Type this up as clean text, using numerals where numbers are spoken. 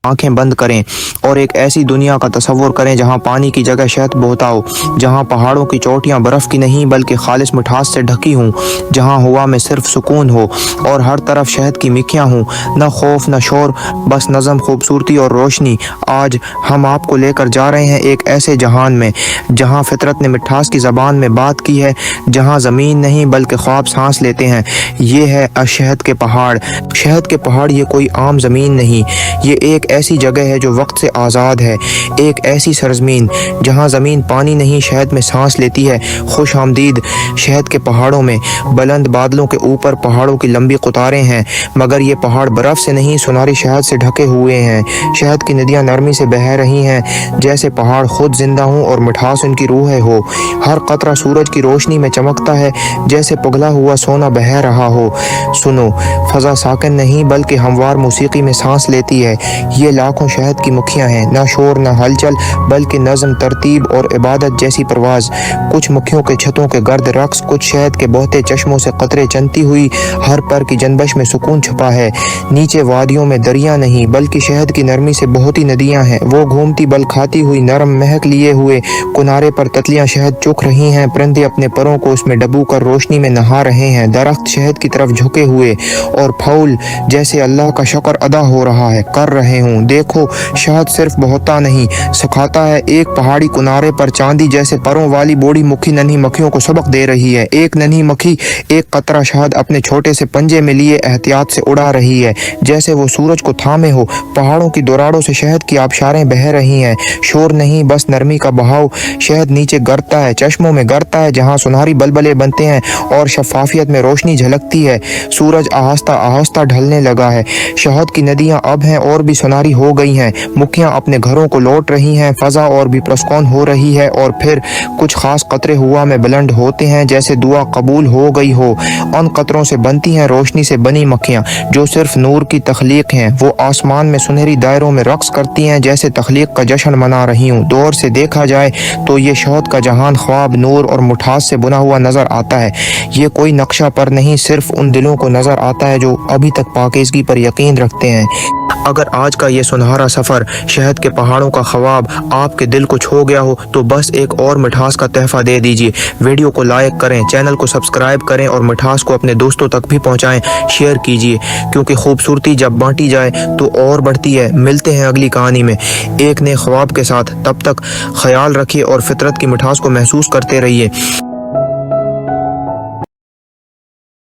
आंखें बंद करें और एक ऐसी दुनिया का तसव्वुर करें जहां पानी की जगह शहद बहता हो, जहां पहाड़ों की चोटियां बर्फ़ की नहीं बल्कि खालिस मिठास से ढकी हों, जहां हवा में सिर्फ सुकून हो और हर तरफ शहद की मिक्कियां हों, न खौफ न शोर, बस नज़म, खूबसूरती और रोशनी। आज हम आपको लेकर जा रहे हैं एक ऐसे जहान में जहां फितरत ने मिठास की ज़बान में बात की है, जहां ज़मीन नहीं बल्कि ख्वाब सांस लेते हैं। ये है शहद के पहाड़। शहद के पहाड़ ये कोई आम ज़मीन नहीं, ये एक ऐसी जगह है जो वक्त से आज़ाद है, एक ऐसी सरजमीन जहाँ ज़मीन पानी नहीं शहद में सांस लेती है। खुश आमदीद शहद के पहाड़ों में। बुलंद बादलों के ऊपर पहाड़ों की लंबी कतारें हैं, मगर ये पहाड़ बर्फ़ से नहीं सुनहरी शहद से ढके हुए हैं। शहद की नदियाँ नरमी से बह रही हैं, जैसे पहाड़ खुद जिंदा हों और मिठास उनकी रूह हो। हर कतरा सूरज की रोशनी में चमकता है, जैसे पिघला हुआ सोना बह रहा हो। सुनो, फ़ज़ा साकिन नहीं बल्कि हमवार मौसीकी में सांस लेती है। ये लाखों शहद की मुखियाँ हैं, ना शोर ना हलचल बल्कि नज़म, तरतीब और इबादत जैसी परवाज़। कुछ मुखियों के छतों के गर्द रक्स, कुछ शहद के बहते चश्मों से कतरे चनती हुई। हर पर की जनबश में सुकून छुपा है। नीचे वादियों में दरिया नहीं बल्कि शहद की नरमी से बहती नदियाँ हैं। वो घूमती बल खाती हुई नरम महक लिए हुए किनारे पर तितलियाँ शहद चुख रही हैं। परिंदे अपने परों को उसमें डबो कर रोशनी में नहा रहे हैं। दरख्त शहद की तरफ झुके हुए और फूल जैसे अल्लाह का शुक्र अदा हो रहा है कर रहे हूँ। देखो, शहद सिर्फ बहता नहीं सुखाता है। एक पहाड़ी किनारे पर चांदी जैसे परों वाली बूढ़ी मुखी नन्ही मक्खियों को सबक दे रही है। एक नन्ही मक्खी एक कतरा शहद अपने छोटे से पंजे में लिए एहतियात से उड़ा रही है, जैसे वो सूरज को थामे हो। पहाड़ों की दरारों से शहद की आबशारें बह रही हैं। शोर नहीं, बस नरमी का बहाव। शहद नीचे गिरता है, चश्मों में गिरता है, जहाँ सुनहरी बलबले बनते हैं और शफाफियत में रोशनी झलकती है। सूरज आहिस्ता आहिस्ता ढलने लगा है। शहद की नदियाँ अब हैं और भी सुनहरी हो गई हैं। मुखियाँ अपने घरों को लौट रही हैं। फ़ज़ा और भी प्रस्कौन हो रही है और फिर कुछ खास कतरे हुआ में बुलंद होते हैं, जैसे दुआ कबूल हो गई हो। उन कतरों से बनती हैं रोशनी से बनी मक्खियाँ जो सिर्फ नूर की तख्लीक हैं। वो आसमान में सुनहरी दायरों में रक्स करती हैं, जैसे तख्लीक का जश्न मना रही हूँ। दूर से देखा जाए तो ये शहद का जहान ख्वाब, नूर और मिठास से बुना हुआ नजर आता है। ये कोई नक्शा पर नहीं, सिर्फ उन दिलों को नजर आता है जो अभी तक पाकीज़गी पर यकीन रखते हैं। अगर आज का ये सुनहरा सफ़र शहद के पहाड़ों का ख्वाब आपके दिल को छू गया हो तो बस एक और मिठास का तोहफा दे दीजिए। वीडियो को लाइक करें, चैनल को सब्सक्राइब करें और मिठास को अपने दोस्तों तक भी पहुंचाएं, शेयर कीजिए, क्योंकि खूबसूरती जब बांटी जाए तो और बढ़ती है। मिलते हैं अगली कहानी में एक नए ख्वाब के साथ। तब तक ख्याल रखिए और फितरत की मिठास को महसूस करते रहिए।